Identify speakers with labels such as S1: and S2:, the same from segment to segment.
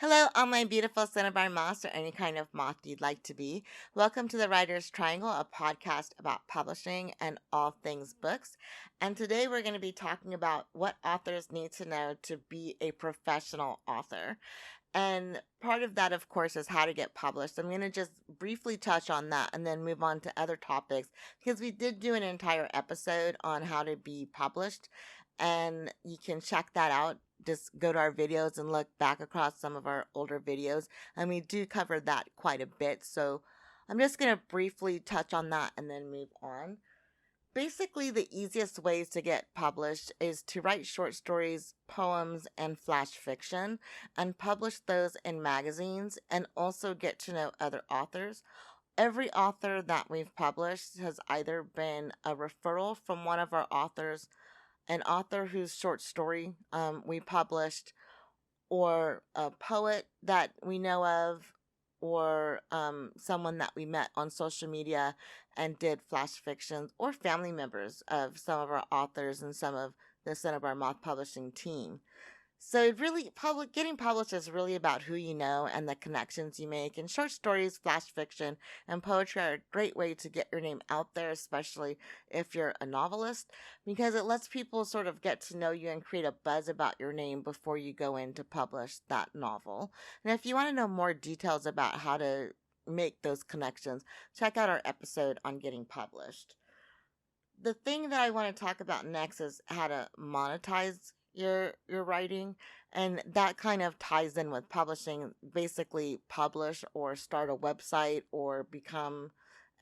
S1: Hello, all my beautiful Cinnabar moths or any kind of moth you'd like to be. Welcome to the Writer's Triangle, a podcast about publishing and all things books. And today we're going to be talking about what authors need to know to be a professional author. And part of that, of course, is how to get published. I'm going to just briefly touch on that and then move on to other topics because we did do an entire episode on how to be published. And you can check that out. Just go to our videos and look back across some of our older videos. And we do cover that quite a bit. So I'm just going to briefly touch on that and then move on. Basically, the easiest ways to get published is to write short stories, poems, and flash fiction and publish those in magazines and also get to know other authors. Every author that we've published has either been a referral from one of our authors, an author whose short story we published, or a poet that we know of, or someone that we met on social media and did flash fictions, or family members of some of our authors and some of the Cinnabar Moth publishing team. So it really getting published is really about who you know and the connections you make. And short stories, flash fiction, and poetry are a great way to get your name out there, especially if you're a novelist, because it lets people sort of get to know you and create a buzz about your name before you go in to publish that novel. And if you want to know more details about how to make those connections, check out our episode on getting published. The thing that I want to talk about next is how to monetize your writing, and that kind of ties in with publishing. Basically, publish or start a website or become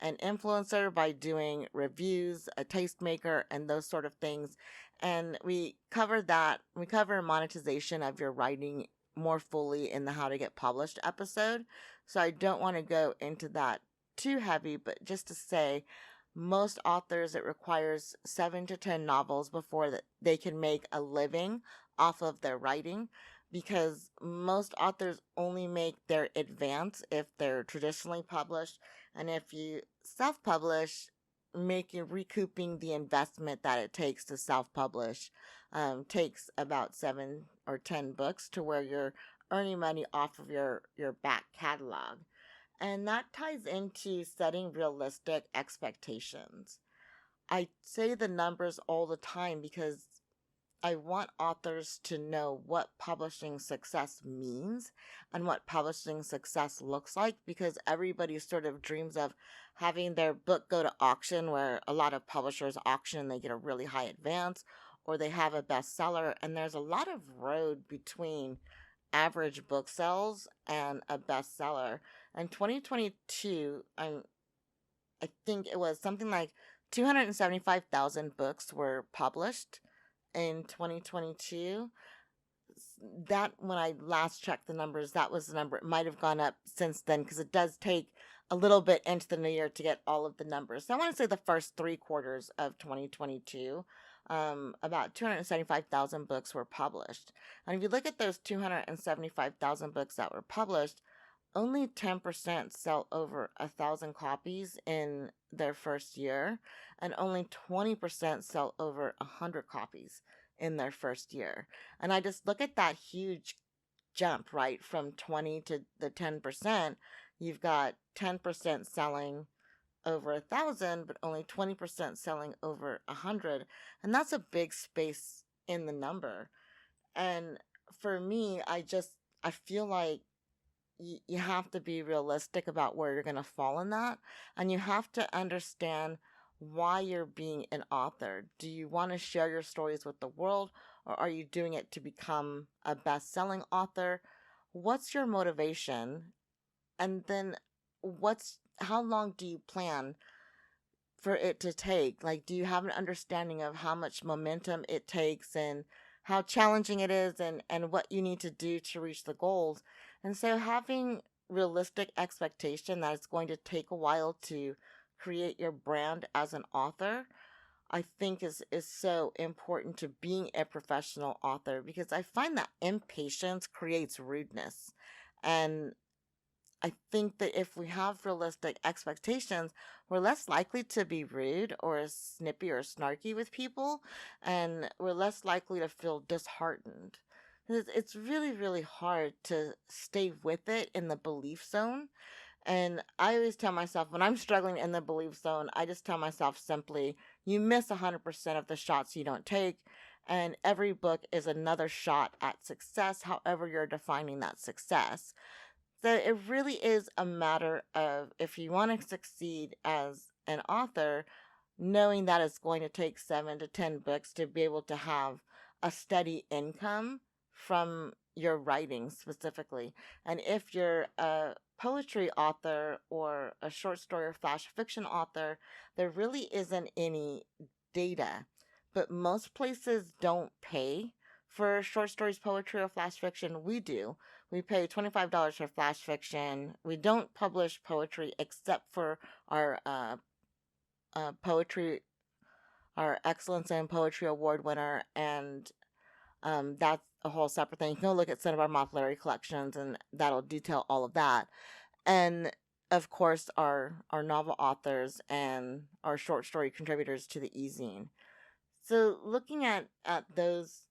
S1: an influencer by doing reviews, a tastemaker, and those sort of things. And we cover that. We cover monetization of your writing more fully in the How to Get Published episode. So I don't want to go into that too heavy, but just to say most authors, it requires 7 to 10 novels before that they can make a living off of their writing, because most authors only make their advance if they're traditionally published, and if you self-publish, making recouping the investment that it takes to self-publish takes about 7 or 10 books to where you're earning money off of your back catalog. And that ties into setting realistic expectations. I say the numbers all the time because I want authors to know what publishing success means and what publishing success looks like, because everybody sort of dreams of having their book go to auction, where a lot of publishers auction and they get a really high advance, or they have a bestseller. And there's a lot of road between average book sales and a bestseller. In 2022, I think it was something like 275,000 books were published in 2022. That, when I last checked the numbers, that was the number. It might have gone up since then because it does take a little bit into the new year to get all of the numbers. So I want to say the first 3 quarters of 2022, about 275,000 books were published. And if you look at those 275,000 books that were published, only 10% sell over 1,000 copies in their first year, and only 20% sell over 100 copies in their first year. And I just look at that huge jump, right? From 20 to the 10%, you've got 10% selling over 1,000, but only 20% selling over 100. And that's a big space in the number. And for me, I feel like you have to be realistic about where you're going to fall in that. And you have to understand why you're being an author. Do you want to share your stories with the world, or are you doing it to become a best-selling author? What's your motivation? And then how long do you plan for it to take? Like, do you have an understanding of how much momentum it takes and how challenging it is, and what you need to do to reach the goals? And so having realistic expectation that it's going to take a while to create your brand as an author, I think is so important to being a professional author, because I find that impatience creates rudeness. And I think that if we have realistic expectations, we're less likely to be rude or snippy or snarky with people, and we're less likely to feel disheartened. It's really, really hard to stay with it in the belief zone. And I always tell myself when I'm struggling in the belief zone, I just tell myself simply, you miss 100% of the shots you don't take. And every book is another shot at success, however, you're defining that success. So it really is a matter of if you want to succeed as an author, knowing that it's going to take 7 to 10 books to be able to have a steady income from your writing specifically. And if you're a poetry author or a short story or flash fiction author, there really isn't any data. But most places don't pay for short stories, poetry, or flash fiction. We do. We pay $25 for flash fiction. We don't publish poetry except for our poetry, our Excellence in Poetry Award winner, and that's a whole separate thing. You can go look at Cinnabar Moth Literary Collections, and that'll detail all of that. And of course, our novel authors and our short story contributors to the e-zine. So looking at those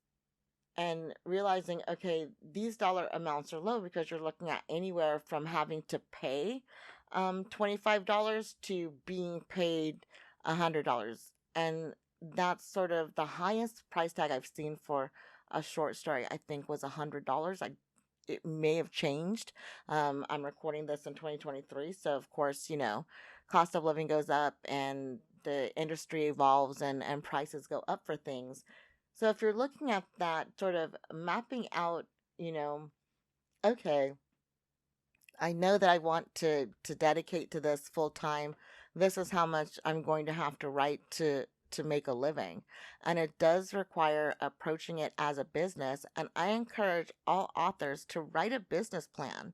S1: and realizing, okay, these dollar amounts are low because you're looking at anywhere from having to pay $25 to being paid $100. And that's sort of the highest price tag I've seen for a short story, I think was $100. It may have changed. I'm recording this in 2023. So, of course, cost of living goes up and the industry evolves and prices go up for things. So if you're looking at that, sort of mapping out, you know, okay, I know that I want to dedicate to this full time. This is how much I'm going to have to write to make a living. And it does require approaching it as a business. And I encourage all authors to write a business plan.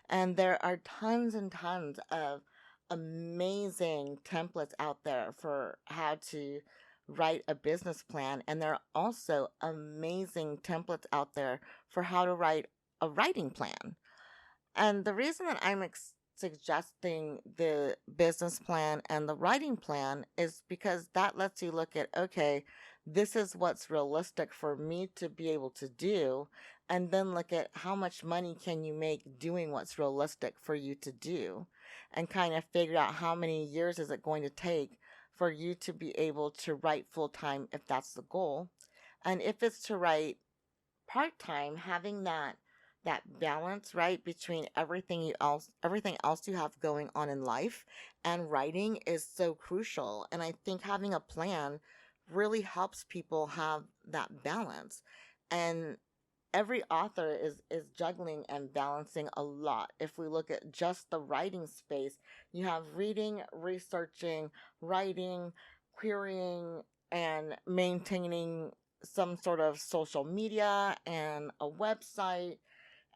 S1: And there are tons and tons of amazing templates out there for how to write a business plan. And there are also amazing templates out there for how to write a writing plan. And the reason that suggesting the business plan and the writing plan is because that lets you look at, okay, this is what's realistic for me to be able to do. And then look at how much money can you make doing what's realistic for you to do. And kind of figure out how many years is it going to take for you to be able to write full time if that's the goal. And if it's to write part-time, having that balance, right, between everything else you have going on in life and writing is so crucial. And I think having a plan really helps people have that balance. And every author is juggling and balancing a lot. If we look at just the writing space, you have reading, researching, writing, querying, and maintaining some sort of social media and a website,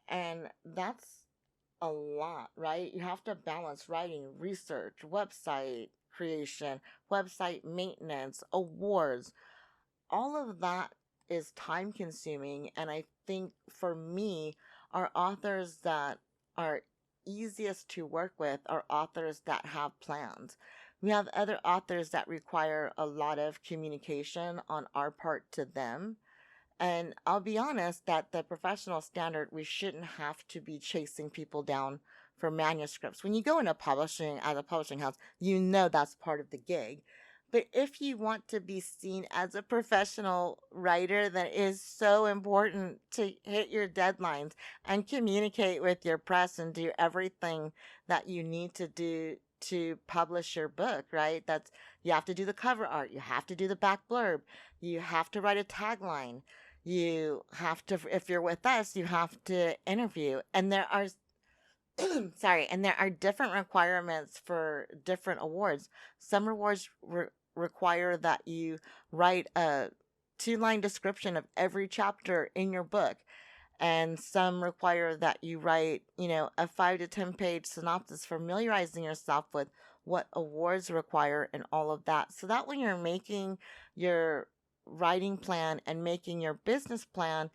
S1: and that's a lot, right? You have to balance writing, research, website creation, website maintenance, awards. All of that is time consuming. And I think for me, our authors that are easiest to work with are authors that have plans. We have other authors that require a lot of communication on our part to them. And I'll be honest that the professional standard, we shouldn't have to be chasing people down for manuscripts. When you go into publishing as a publishing house, you know that's part of the gig. But if you want to be seen as a professional writer, then it is so important to hit your deadlines and communicate with your press and do everything that you need to do to publish your book, right? You have to do the cover art, you have to do the back blurb, you have to write a tagline, you have to, if you're with us, you have to interview. And there are, sorry, and there are different requirements for different awards. Some awards require that you write a 2-line description of every chapter in your book. And some require that you write, a 5 to 10 page synopsis, familiarizing yourself with what awards require and all of that. So that when you're making your writing plan and making your business plan,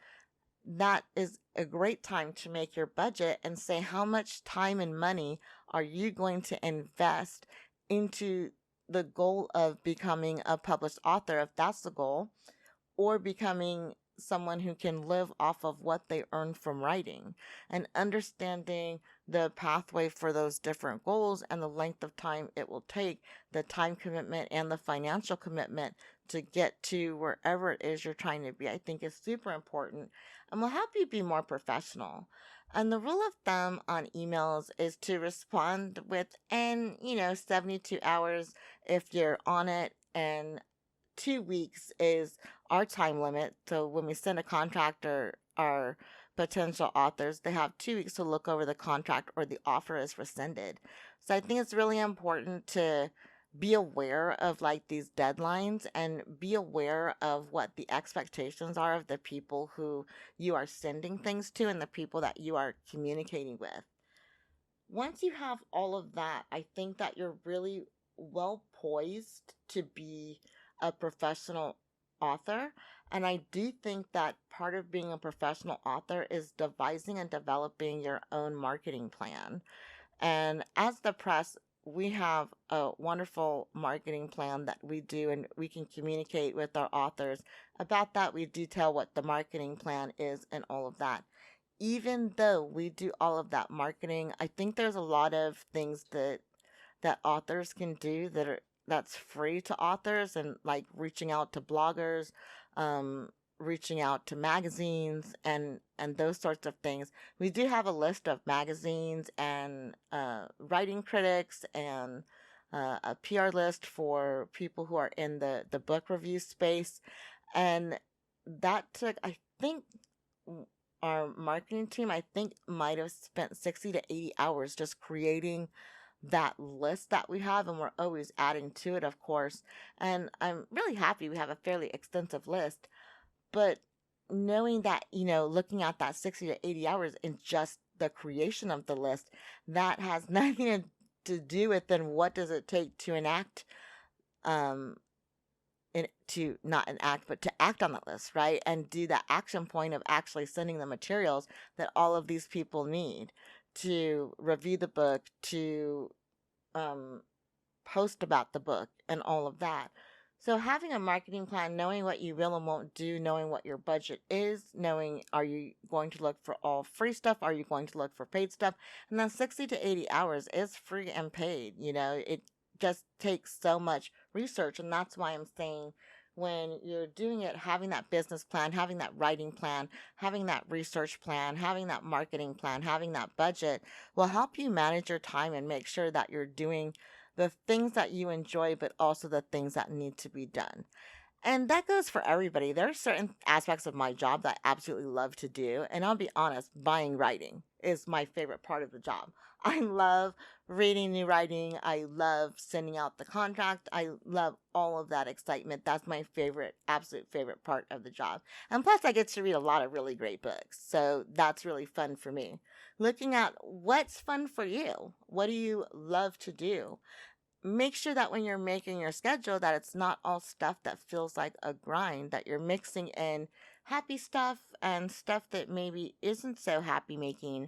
S1: that is a great time to make your budget and say how much time and money are you going to invest into the goal of becoming a published author, if that's the goal, or becoming someone who can live off of what they earn from writing and understanding the pathway for those different goals and the length of time it will take, the time commitment and the financial commitment to get to wherever it is you're trying to be, I think is super important and will help you be more professional. And the rule of thumb on emails is to respond within, 72 hours if you're on it, and 2 weeks is our time limit. So when we send a contractor our potential authors, they have 2 weeks to look over the contract or the offer is rescinded. So I think it's really important to be aware of like these deadlines and be aware of what the expectations are of the people who you are sending things to and the people that you are communicating with. Once you have all of that, I think that you're really well poised to be a professional author. And I do think that part of being a professional author is devising and developing your own marketing plan. And as the press, we have a wonderful marketing plan that we do, and we can communicate with our authors about that. We detail what the marketing plan is and all of that. Even though we do all of that marketing, I think there's a lot of things that authors can do that's free to authors, and like reaching out to bloggers, um, reaching out to magazines and those sorts of things. We do have a list of magazines and writing critics and a PR list for people who are in the book review space. And that took, I think, our marketing team, I think, might have spent 60 to 80 hours just creating that list that we have, and we're always adding to it, of course. And I'm really happy we have a fairly extensive list, but knowing that, looking at that 60 to 80 hours in just the creation of the list, that has nothing to do with then what does it take to enact, um, to not enact, but to act on that list, right? And do that action point of actually sending the materials that all of these people need to review the book, to um, post about the book, and all of that. So having a marketing plan, knowing what you will and won't do, knowing what your budget is, knowing are you going to look for all free stuff, are you going to look for paid stuff, and then 60 to 80 hours is free and paid. It just takes so much research, and that's why I'm saying when you're doing it, having that business plan, having that writing plan, having that research plan, having that marketing plan, having that budget will help you manage your time and make sure that you're doing the things that you enjoy, but also the things that need to be done. And that goes for everybody. There are certain aspects of my job that I absolutely love to do. And I'll be honest, buying writing is my favorite part of the job. I love reading new writing. I love sending out the contract. I love all of that excitement. That's my favorite, absolute favorite part of the job. And plus, I get to read a lot of really great books. So that's really fun for me. Looking at what's fun for you. What do you love to do? Make sure that when you're making your schedule that it's not all stuff that feels like a grind, that you're mixing in happy stuff and stuff that maybe isn't so happy making,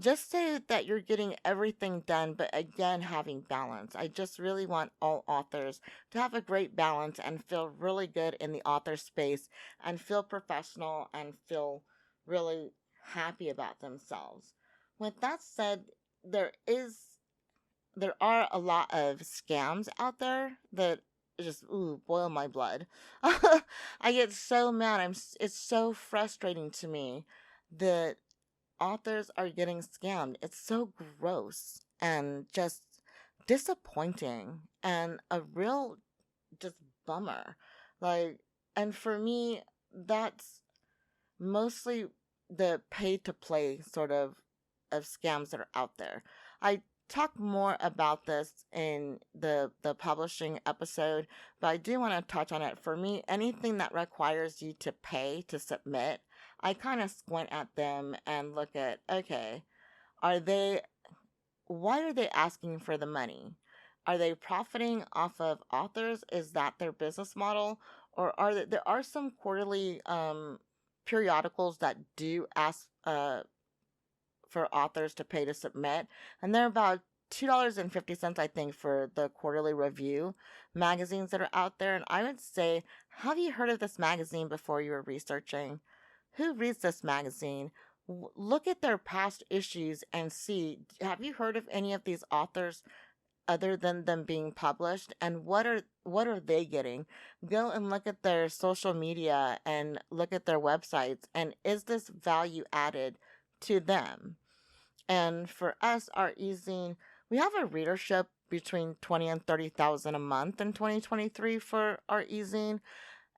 S1: just so that you're getting everything done, but again having balance. I just really want all authors to have a great balance and feel really good in the author space and feel professional and feel really happy about themselves. With that said, there are a lot of scams out there that just boil my blood. I get so mad. It's so frustrating to me that authors are getting scammed. It's so gross and just disappointing and a real just bummer. Like, and for me, that's mostly the pay to play sort of scams that are out there. I talk more about this in the publishing episode, but I do want to touch on it. For me, anything that requires you to pay to submit, I kind of squint at them and look at, okay, are they why are they asking for the money? Are they profiting off of authors? Is that their business model? Or there are some quarterly periodicals that do ask for authors to pay to submit, and they're about $2.50, I think, for the quarterly review magazines that are out there. And I would say Have you heard of this magazine before you were researching? Who reads this magazine? Look at their past issues and see, have you heard of any of these authors other than them being published, and what are they getting? Go and look at their social media and look at their websites, and is this value added to them? And for us, our easing, we have a readership between 20 and 30,000 a month in 2023 for our easing,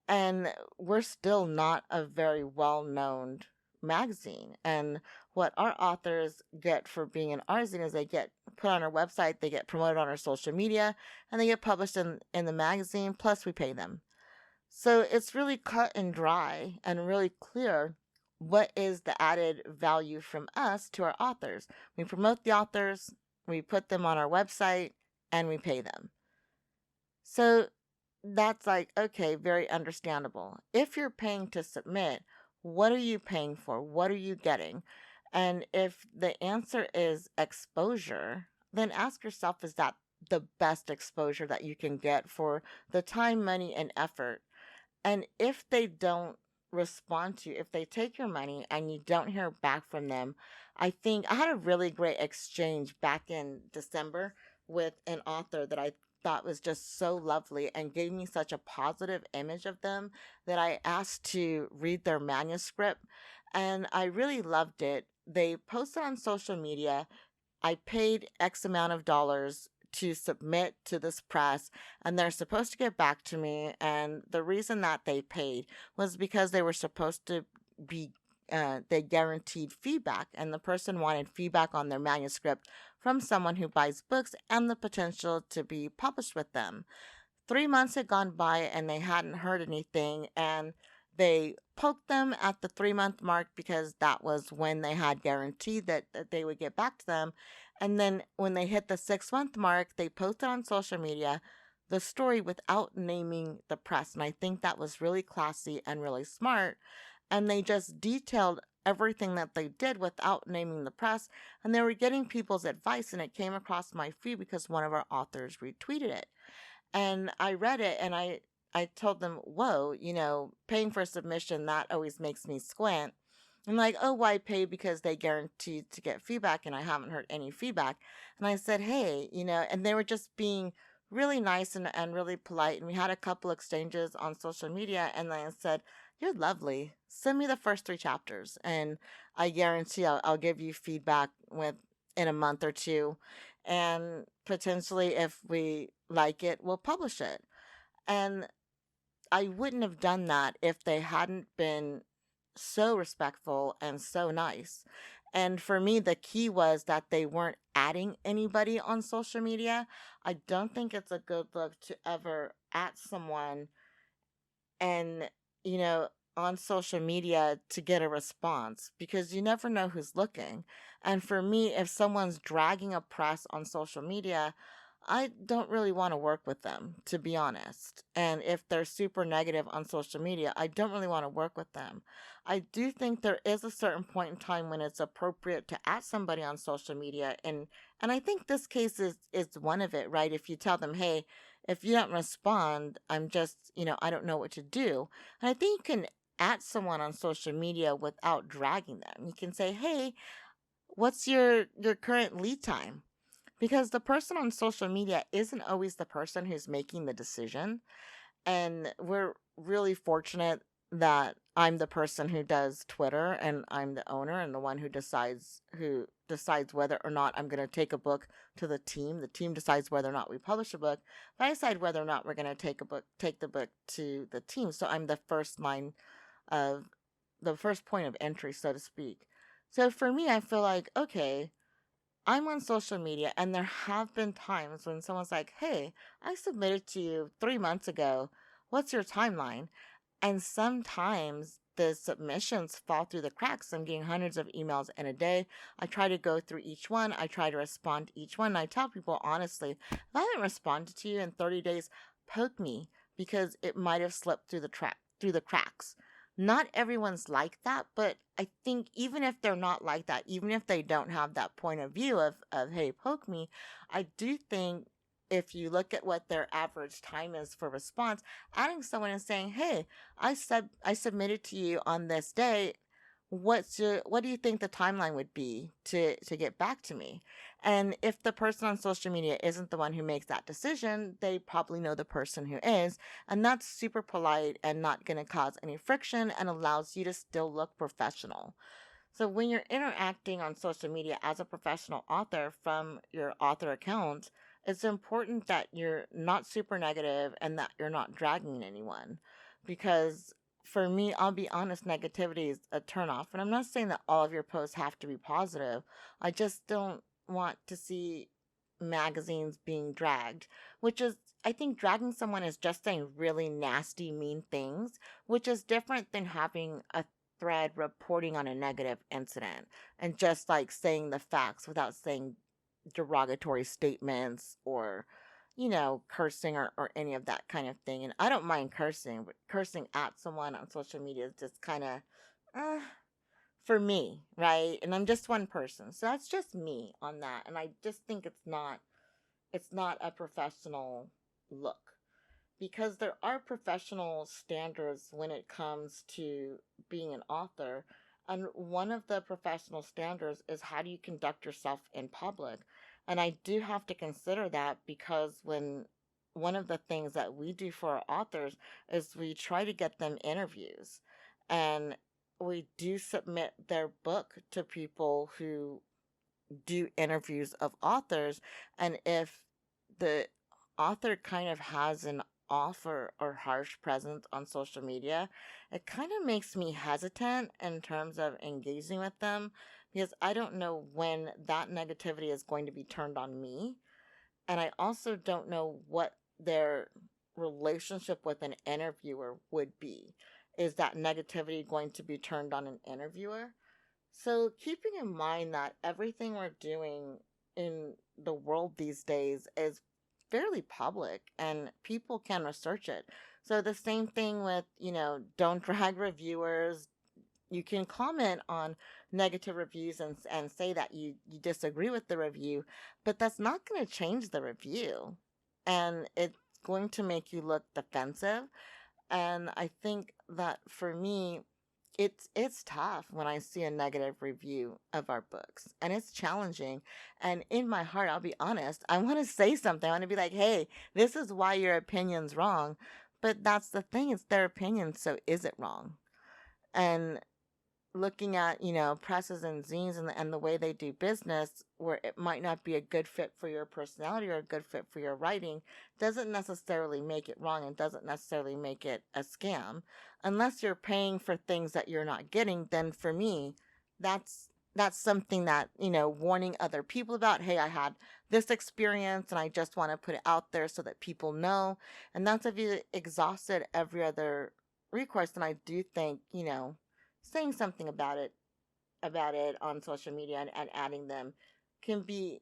S1: and we're still not a very well known magazine. And what our authors get for being an artisan is they get put on our website, they get promoted on our social media, and they get published in the magazine, plus we pay them. So it's really cut and dry and really clear what is the added value from us to our authors. We promote the authors, we put them on our website, and we pay them. So that's like, okay, very understandable. If you're paying to submit, what are you paying for? What are you getting? And if the answer is exposure, then ask yourself, is that the best exposure that you can get for the time, money, and effort? And if they don't respond to you, if they take your money and you don't hear back from them, I think I had a really great exchange back in December with an author that I thought was just so lovely and gave me such a positive image of them that I asked to read their manuscript, and I really loved it. They posted on social media. I paid X amount of dollars to submit to this press, and they're supposed to get back to me. And the reason that they paid was because they were supposed to be, they guaranteed feedback, and the person wanted feedback on their manuscript from someone who buys books and the potential to be published with them. 3 months had gone by and they hadn't heard anything, and they poked them at the 3 month mark because that was when they had guaranteed that they would get back to them. And then when they hit the 6 month mark, they posted on social media the story without naming the press. And I think that was really classy and really smart. And they just detailed everything that they did without naming the press. And they were getting people's advice, and it came across my feed because one of our authors retweeted it. And I read it, and I told them, whoa, paying for a submission, that always makes me squint. I'm like, oh, why pay? Because they guaranteed to get feedback, and I haven't heard any feedback. And I said, hey, and they were just being really nice and really polite. And we had a couple exchanges on social media, and then I said, you're lovely. Send me the first 3 chapters, and I guarantee I'll give you feedback in a month or two. And potentially, if we like it, we'll publish it. And I wouldn't have done that if they hadn't been so respectful and so nice. And for me, the key was that they weren't adding anybody on social media. I don't think it's a good look to ever at someone and, you know, on social media to get a response, because you never know who's looking. And for me, if someone's dragging a press on social media, I don't really want to work with them, to be honest. And if they're super negative on social media, I don't really want to work with them. I do think there is a certain point in time when it's appropriate to at somebody on social media, and I think this case is one of it, right? If you tell them, hey, if you don't respond, I'm just, I don't know what to do. And I think you can at someone on social media without dragging them. You can say, hey, what's your current lead time? Because the person on social media isn't always the person who's making the decision. And we're really fortunate that I'm the person who does Twitter, and I'm the owner and the one who decides whether or not I'm going to take a book to the team. The team decides whether or not we publish a book. But I decide whether or not we're going to take the book to the team. So I'm of the first point of entry, so to speak. So for me, I feel like, okay, I'm on social media, and there have been times when someone's like, hey, I submitted to you 3 months ago. What's your timeline? And sometimes the submissions fall through the cracks. I'm getting hundreds of emails in a day. I try to go through each one. I try to respond to each one. And I tell people honestly, if I haven't responded to you in 30 days, poke me, because it might have slipped through the cracks. Not everyone's like that, but I think even if they're not like that, even if they don't have that point of view of hey, poke me, I do think if you look at what their average time is for response, adding someone and saying, "Hey, I submitted to you on this day. What do you think the timeline would be to get back to me?" And if the person on social media isn't the one who makes that decision, they probably know the person who is, and that's super polite and not going to cause any friction and allows you to still look professional. So when you're interacting on social media as a professional author from your author account, it's important that you're not super negative and that you're not dragging anyone. Because for me, I'll be honest, negativity is a turnoff. And I'm not saying that all of your posts have to be positive. I just don't want to see magazines being dragged, which is, I think dragging someone is just saying really nasty, mean things, which is different than having a thread reporting on a negative incident and just like saying the facts without saying derogatory statements or, cursing or any of that kind of thing. And I don't mind cursing, but cursing at someone on social media is just kind of, uh, for me, right? And I'm just one person. So that's just me on that. And I just think it's not a professional look because there are professional standards when it comes to being an author. And one of the professional standards is how do you conduct yourself in public? And I do have to consider that because when one of the things that we do for our authors is we try to get them interviews. And we do submit their book to people who do interviews of authors. And if the author kind of has an off or harsh presence on social media, it kind of makes me hesitant in terms of engaging with them because I don't know when that negativity is going to be turned on me. And I also don't know what their relationship with an interviewer would be. Is that negativity going to be turned on an interviewer? So, keeping in mind that everything we're doing in the world these days is fairly public and people can research it. So, the same thing with, don't drag reviewers. You can comment on negative reviews and say that you disagree with the review, but that's not going to change the review. And it's going to make you look defensive. And I think that for me, it's tough when I see a negative review of our books, and it's challenging. And in my heart, I'll be honest, I want to say something. I want to be like, "Hey, this is why your opinion's wrong." But that's the thing; it's their opinion, so is it wrong? And looking at presses and zines and the way they do business where it might not be a good fit for your personality or a good fit for your writing doesn't necessarily make it wrong and doesn't necessarily make it a scam unless you're paying for things that you're not getting. Then for me, that's something that warning other people about, hey, I had this experience and I just want to put it out there so that people know. And that's if you exhausted every other recourse. And I do think saying something about it on social media and adding them can be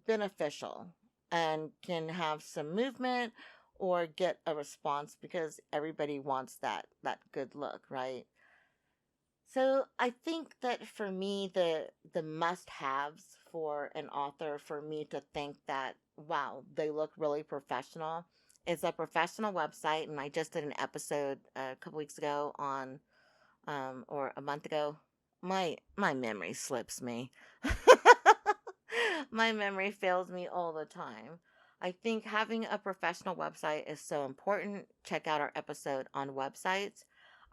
S1: beneficial and can have some movement or get a response because everybody wants that good look, right? So I think that for me the must-haves for an author for me to think that wow, they look really professional is a professional website. And I just did an episode a couple weeks ago on or a month ago. My memory slips me. My memory fails me all the time. I think having a professional website is so important. Check out our episode on websites.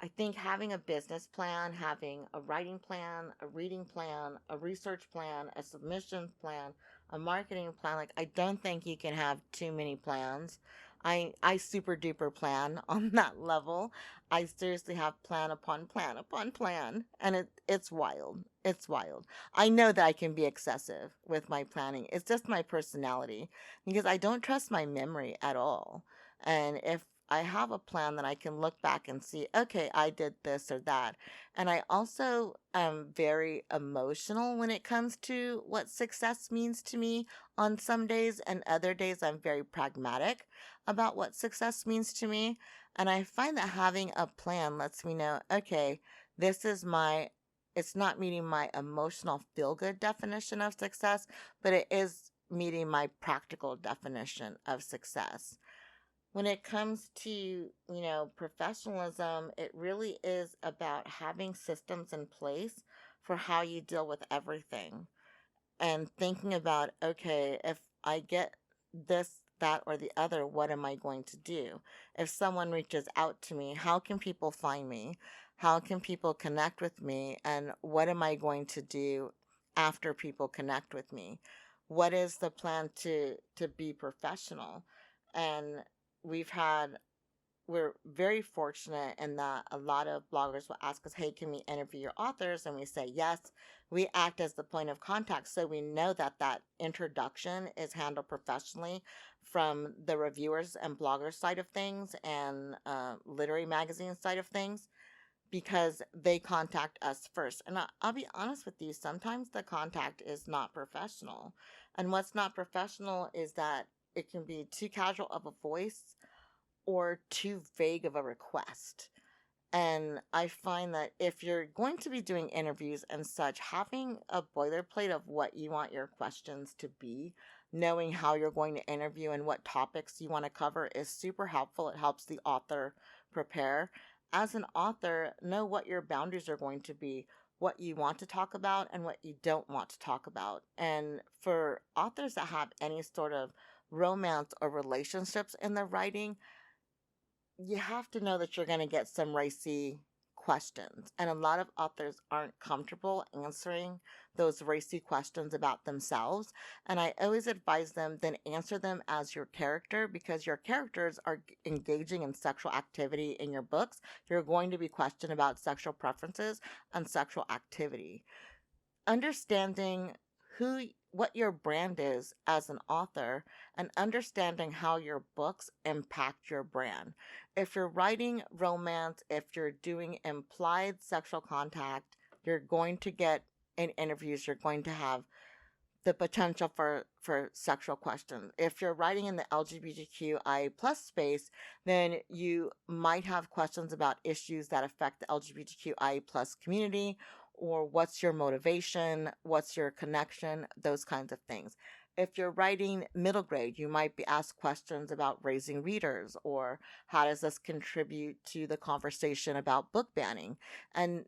S1: I think having a business plan, having a writing plan, a reading plan, a research plan, a submission plan, a marketing plan, like I don't think you can have too many plans. I super duper plan on that level. I seriously have plan upon plan upon plan, and it's wild. It's wild. I know that I can be excessive with my planning. It's just my personality because I don't trust my memory at all. And if I have a plan that I can look back and see, okay, I did this or that. And I also am very emotional when it comes to what success means to me on some days, and other days I'm very pragmatic about what success means to me. And I find that having a plan lets me know, okay, this is it's not meeting my emotional feel good definition of success, but it is meeting my practical definition of success. When it comes to, professionalism, it really is about having systems in place for how you deal with everything and thinking about, okay, if I get this, that, or the other, what am I going to do? If someone reaches out to me, how can people find me? How can people connect with me? And what am I going to do after people connect with me? What is the plan to be professional? And we've had we're very fortunate in that a lot of bloggers will ask us, hey, can we interview your authors? And we say yes. We act as the point of contact, so we know that that introduction is handled professionally from the reviewers and bloggers side of things and literary magazine side of things, because they contact us first. And I'll be honest with you, sometimes the contact is not professional. And what's not professional is that it can be too casual of a voice or too vague of a request. And I find that if you're going to be doing interviews and such, having a boilerplate of what you want your questions to be, knowing how you're going to interview and what topics you want to cover is super helpful. It helps the author prepare. As an author, know what your boundaries are going to be, what you want to talk about and what you don't want to talk about. And for authors that have any sort of romance or relationships in their writing, you have to know that you're going to get some racy questions. And a lot of authors aren't comfortable answering those racy questions about themselves. And I always advise them then answer them as your character, because your characters are engaging in sexual activity in your books. You're going to be questioned about sexual preferences and sexual activity. Understanding what your brand is as an author and understanding how your books impact your brand. If you're writing romance, if you're doing implied sexual contact, you're going to get in interviews, you're going to have the potential for sexual questions. If you're writing in the LGBTQI plus space, then you might have questions about issues that affect the LGBTQI plus community, or what's your motivation, what's your connection, those kinds of things. If you're writing middle grade, you might be asked questions about raising readers, or how does this contribute to the conversation about book banning? And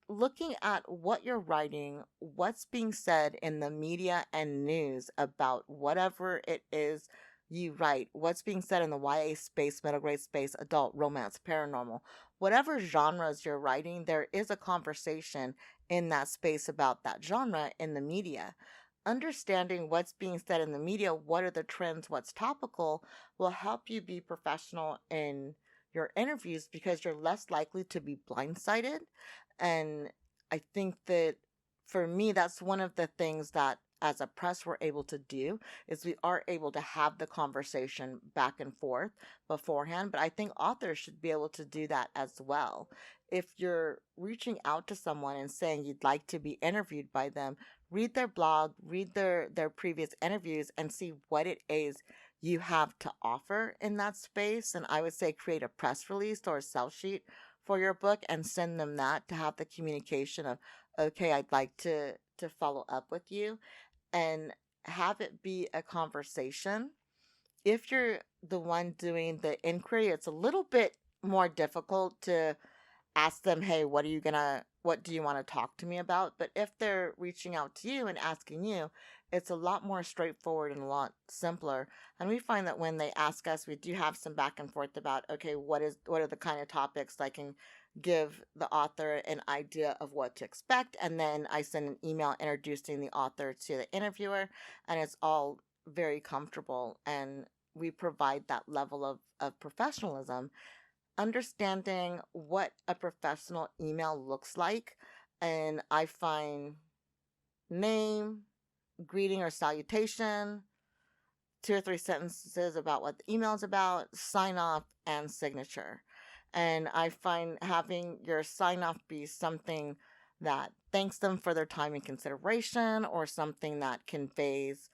S1: looking at what you're writing, what's being said in the media and news about whatever it is you write, what's being said in the YA space, middle grade space, adult, romance, paranormal, whatever genres you're writing, there is a conversation in that space about that genre in the media. Understanding what's being said in the media, what are the trends, what's topical, will help you be professional in your interviews, because you're less likely to be blindsided. And I think that for me, that's one of the things that as a press we're able to do, is we are able to have the conversation back and forth beforehand. But I think authors should be able to do that as well. If you're reaching out to someone and saying you'd like to be interviewed by them, read their blog, read their previous interviews, and see what it is you have to offer in that space. And I would say create a press release or a sell sheet for your book and send them that to have the communication of, okay, I'd like to follow up with you, and have it be a conversation. If you're the one doing the inquiry, it's a little bit more difficult to ask them, hey, what do you want to talk to me about? But if they're reaching out to you and asking you, it's a lot more straightforward and a lot simpler. And we find that when they ask us, we do have some back and forth about, okay, what are the kind of topics I can give the author an idea of what to expect. And then I send an email introducing the author to the interviewer, and it's all very comfortable. And we provide that level of professionalism, understanding what a professional email looks like. And I find name, greeting or salutation, 2 or 3 sentences about what the email is about, sign off, and signature. And I find having your sign off be something that thanks them for their time and consideration, or something that conveys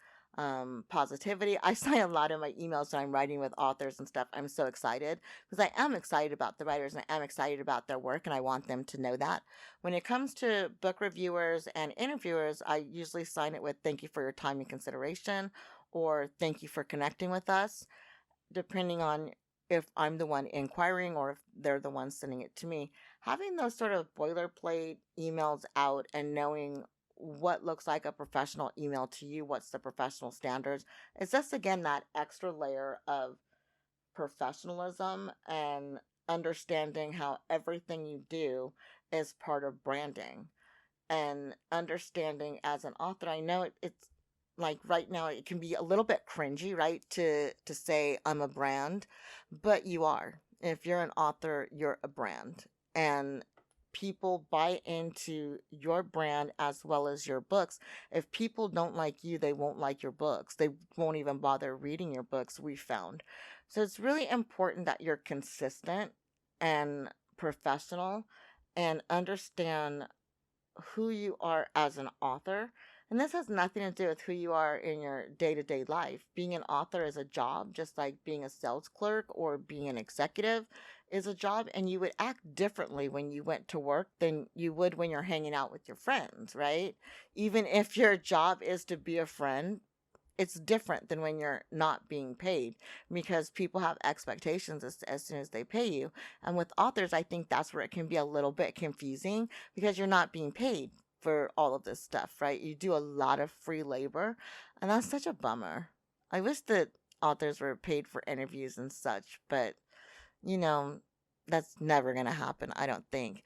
S1: positivity. I sign a lot of my emails when I'm writing with authors and stuff. I'm so excited because I am excited about the writers and I am excited about their work and I want them to know that. When it comes to book reviewers and interviewers, I usually sign it with thank you for your time and consideration or thank you for connecting with us, depending on if I'm the one inquiring or if they're the one sending it to me. Having those sort of boilerplate emails out and knowing what looks like a professional email to you, what's the professional standards, is just again that extra layer of professionalism and understanding how everything you do is part of branding and understanding as an author. I know it's like right now it can be a little bit cringy, right, to say I'm a brand, but you are. If you're an author, you're a brand, and people buy into your brand as well as your books. If people don't like you, they won't like your books. They won't even bother reading your books, we found. So it's really important that you're consistent and professional and understand who you are as an author. And this has nothing to do with who you are in your day to day life. Being an author is a job, just like being a sales clerk or being an executive is a job. And you would act differently when you went to work than you would when you're hanging out with your friends, right? Even if your job is to be a friend, it's different than when you're not being paid because people have expectations as soon as they pay you. And with authors, I think that's where it can be a little bit confusing because you're not being paid for all of this stuff, right? You do a lot of free labor, and that's such a bummer. I wish that authors were paid for interviews and such, but you know, that's never going to happen, I don't think.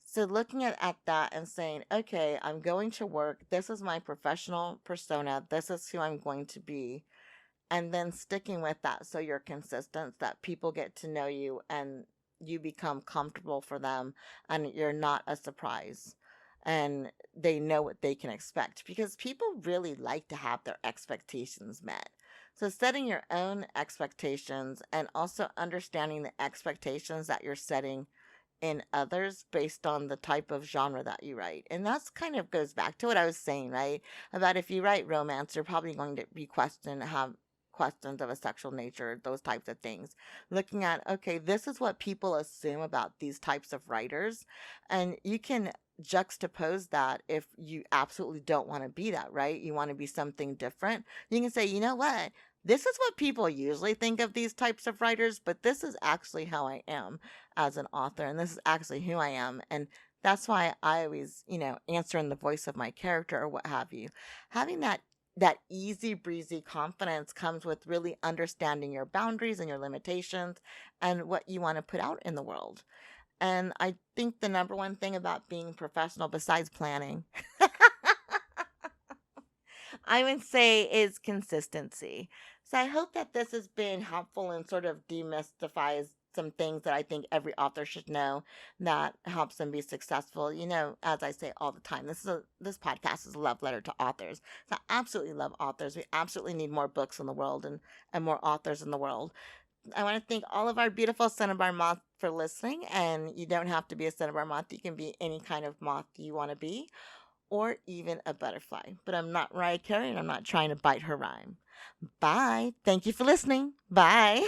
S1: So looking at that and saying, okay, I'm going to work. This is my professional persona. This is who I'm going to be. And then sticking with that so you're consistent, that people get to know you and you become comfortable for them and you're not a surprise. And they know what they can expect because people really like to have their expectations met. So setting your own expectations and also understanding the expectations that you're setting in others based on the type of genre that you write. And that's kind of goes back to what I was saying, right? About if you write romance, you're probably going to be have questions of a sexual nature, those types of things. Looking at, okay, this is what people assume about these types of writers. And you can juxtapose that if you absolutely don't want to be that, right? You want to be something different. You can say, you know what? This is what people usually think of these types of writers, but this is actually how I am as an author, and this is actually who I am. And that's why I always, answer in the voice of my character or what have you. Having that easy breezy confidence comes with really understanding your boundaries and your limitations and what you want to put out in the world. And I think the number one thing about being professional besides planning I would say is consistency. So I hope that this has been helpful and sort of demystifies some things that I think every author should know that helps them be successful. As I say all the time, this podcast is a love letter to authors. So I absolutely love authors. We absolutely need more books in the world and more authors in the world. I want to thank all of our beautiful Cinnabar moth for listening. And you don't have to be a Cinnabar moth. You can be any kind of moth you want to be or even a butterfly. But I'm not Mariah Carey and I'm not trying to bite her rhyme. Bye. Thank you for listening. Bye.